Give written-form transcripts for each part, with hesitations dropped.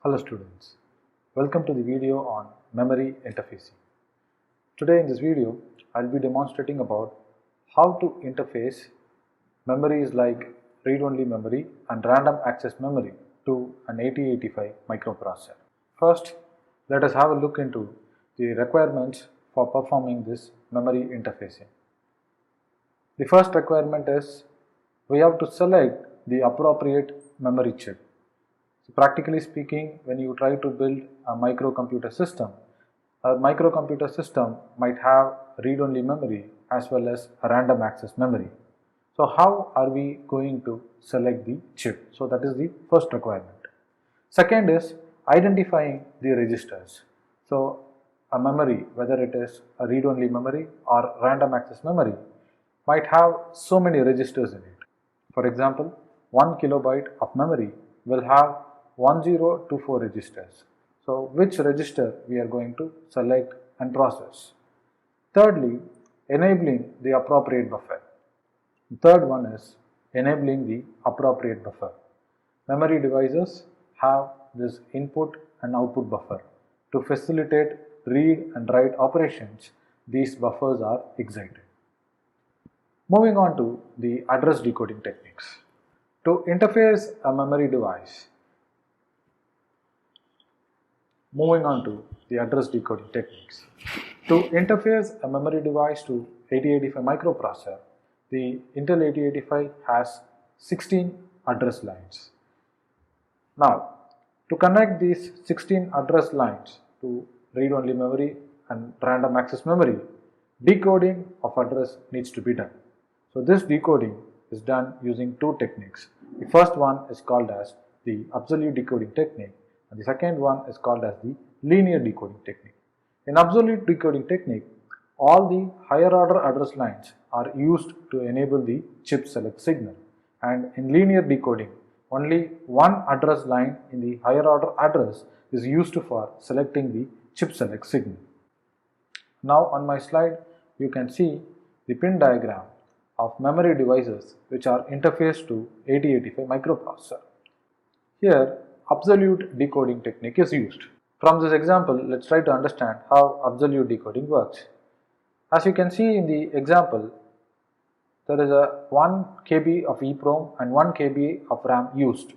Hello students, welcome to the video on memory interfacing. Today in this video, I'll be demonstrating about how to interface memories like read-only memory and random access memory to an 8085 microprocessor. First, let us have a look into the requirements for performing this memory interfacing. The first requirement is we have to select the appropriate memory chip. So practically speaking, when you try to build a microcomputer system might have read-only memory as well as a random access memory. So how are we going to select the chip? So that is the first requirement. Second is identifying the registers. So a memory, whether it is a read-only memory or random access memory, might have so many registers in it. For example, 1 kilobyte of memory will have 1024 registers. So which register we are going to select and process. Thirdly, enabling the appropriate buffer. The third one is enabling the appropriate buffer. Memory devices have this input and output buffer. To facilitate read and write operations, these buffers are excited. Moving on to the address decoding techniques. To interface a memory device, moving on to the address decoding techniques. To interface a memory device to 8085 microprocessor, the Intel 8085 has 16 address lines. Now, to connect these 16 address lines to read-only memory and random access memory, decoding of address needs to be done. So this decoding is done using two techniques. The first one is called as the absolute decoding technique, and the second one is called as the linear decoding technique. In absolute decoding technique, all the higher order address lines are used to enable the chip select signal, and in linear decoding, only one address line in the higher order address is used for selecting the chip select signal. Now on my slide, you can see the pin diagram of memory devices which are interfaced to 8085 microprocessor. Here, absolute decoding technique is used. From this example, let's try to understand how absolute decoding works. As you can see in the example, there is a 1 KB of EEPROM and 1 KB of RAM used.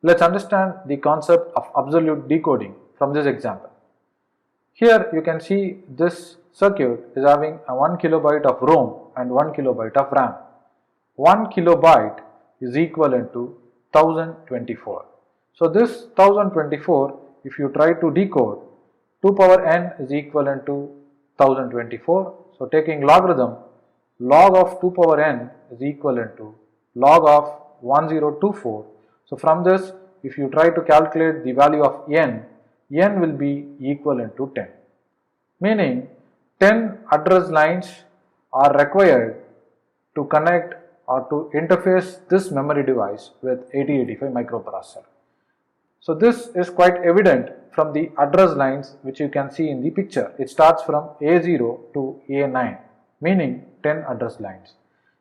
Let's understand the concept of absolute decoding from this example. Here you can see this circuit is having a 1 kilobyte of ROM and 1 kilobyte of RAM. 1 kilobyte is equivalent to 1024. So this 1024, if you try to decode, 2 power n is equivalent to 1024. So taking logarithm, log of 2 power n is equivalent to log of 1024. So from this, if you try to calculate the value of n will be equivalent to 10. Meaning 10 address lines are required to connect or to interface this memory device with 8085 microprocessor. So this is quite evident from the address lines which you can see in the picture. It starts from A0 to A9, meaning 10 address lines.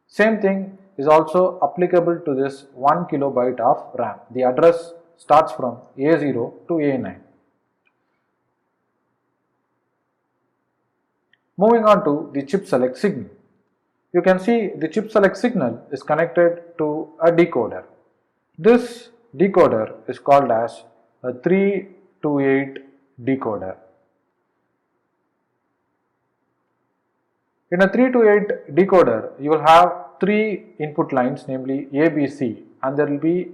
Same thing is also applicable to this 1 kilobyte of RAM. The address starts from A0 to A9. Moving on to the chip select signal. You can see the chip select signal is connected to a decoder. This decoder is called as a 3 to 8 decoder. In a 3 to 8 decoder, you will have 3 input lines, namely A, B, C, and there will be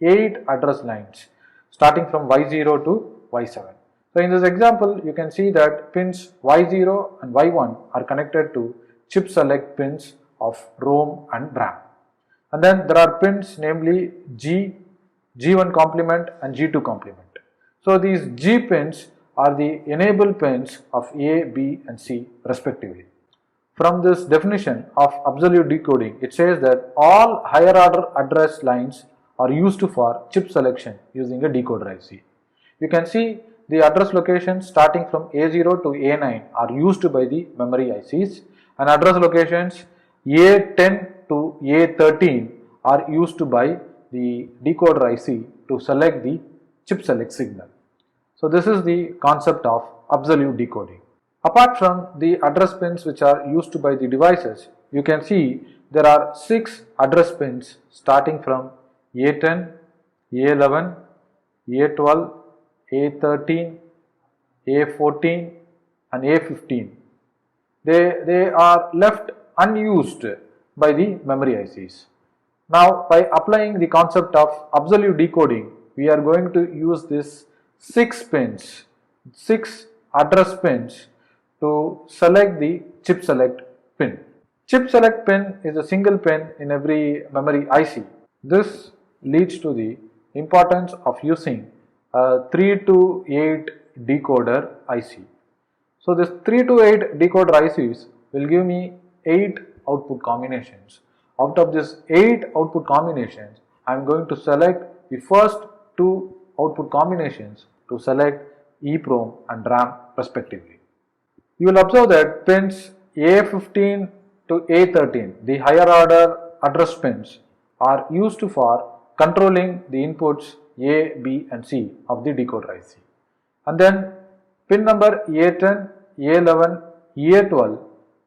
8 address lines starting from Y0 to Y7. So in this example, you can see that pins Y0 and Y1 are connected to chip select pins of ROM and RAM. And then there are pins, namely G, G1 complement and G2 complement. So these G pins are the enable pins of A, B and C respectively. From this definition of absolute decoding, it says that all higher order address lines are used for chip selection using a decoder IC. You can see the address locations starting from A0 to A9 are used by the memory ICs, and address locations A10 to A13 are used by the decoder IC to select the chip select signal. So this is the concept of absolute decoding. Apart from the address pins which are used by the devices, you can see there are 6 address pins starting from A10, A11, A12, A13, A14 and A15. They are left unused by the memory ICs. Now, by applying the concept of absolute decoding, we are going to use this 6 pins, 6 address pins to select the chip select pin. Chip select pin is a single pin in every memory IC. This leads to the importance of using a 3 to 8 decoder IC. So this 3 to 8 decoder ICs will give me 8 output combinations. Out of these 8 output combinations, I am going to select the first 2 output combinations to select EEPROM and RAM respectively. You will observe that pins A15 to A13, the higher order address pins, are used for controlling the inputs A, B and C of the decoder IC. And then pin number A10, A11, A12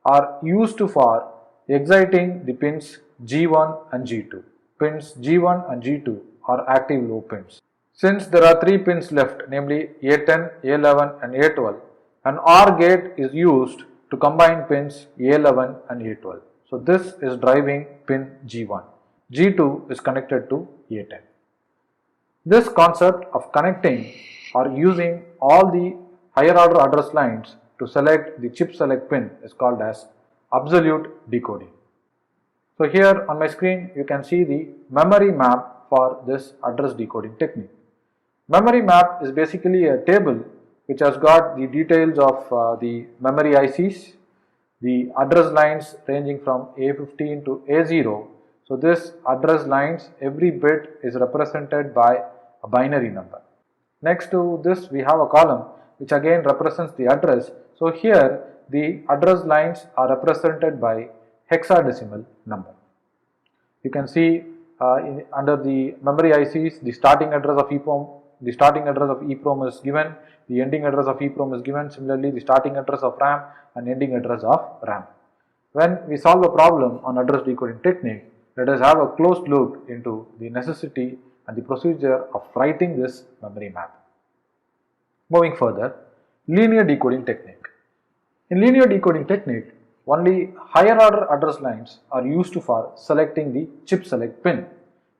are used for exciting the pins G1 and G2. Pins G1 and G2 are active low pins. Since there are 3 pins left, namely A10, A11 and A12, an OR gate is used to combine pins A11 and A12. So this is driving pin G1. G2 is connected to A10. This concept of connecting or using all the higher order address lines to select the chip select pin is called as absolute decoding. So here on my screen you can see the memory map for this address decoding technique. Memory map is basically a table which has got the details of the memory ICs, the address lines ranging from A15 to A0. So this address lines, every bit is represented by a binary number. Next to this we have a column which again represents the address. So here the address lines are represented by hexadecimal number. You can see under the memory ICs, the starting address of EEPROM is given, the ending address of EEPROM is given. Similarly, the starting address of RAM and ending address of RAM. When we solve a problem on address decoding technique, let us have a close look into the necessity and the procedure of writing this memory map. Moving further, linear decoding technique. In linear decoding technique, only higher order address lines are used for selecting the chip select pin.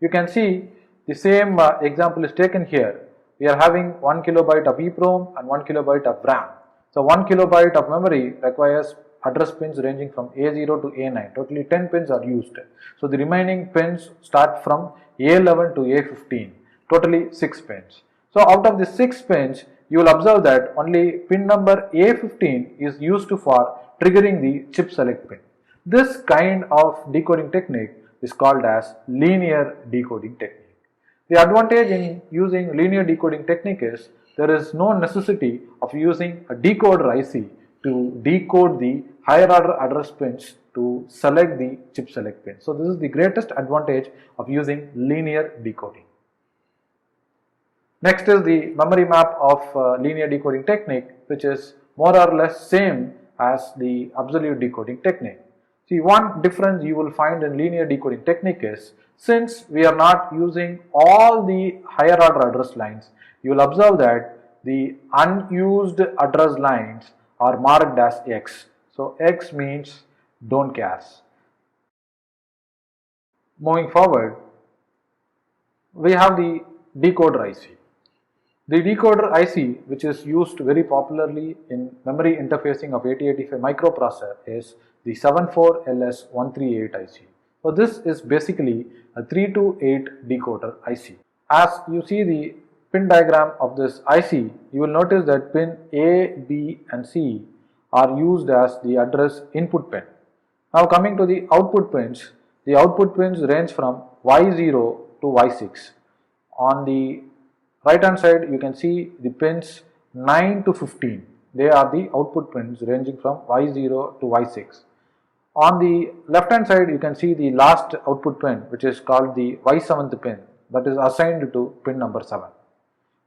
You can see the same example is taken here. We are having 1 kilobyte of EEPROM and 1 kilobyte of RAM. So 1 kilobyte of memory requires address pins ranging from A0 to A9. Totally 10 pins are used. So the remaining pins start from A11 to A15. Totally 6 pins. So out of the 6 pins, you will observe that only pin number A15 is used for triggering the chip select pin. This kind of decoding technique is called as linear decoding technique. The advantage in using linear decoding technique is there is no necessity of using a decoder IC to decode the higher order address pins to select the chip select pin. So this is the greatest advantage of using linear decoding. Next is the memory map of linear decoding technique, which is more or less same as the absolute decoding technique. See, one difference you will find in linear decoding technique is, since we are not using all the higher order address lines, you will observe that the unused address lines are marked as X. So X means don't care. Moving forward, we have the decoder IC. The decoder IC, which is used very popularly in memory interfacing of 8085 microprocessor, is the 74LS138 IC. So this is basically a 3 to 8 decoder IC. As you see the pin diagram of this IC, you will notice that pin A, B and C are used as the address input pin. Now coming to the output pins range from Y0 to Y6. On the right hand side you can see the pins 9 to 15. They are the output pins ranging from Y0 to Y6. On the left hand side you can see the last output pin, which is called the Y7th pin, that is assigned to pin number 7.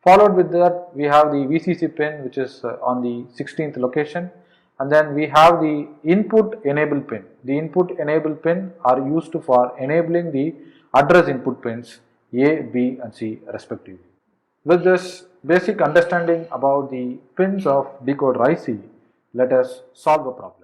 Followed with that, we have the VCC pin, which is on the 16th location, and then we have the input enable pin. The input enable pin are used for enabling the address input pins A, B and C respectively. With this basic understanding about the pins of decoder IC, let us solve a problem.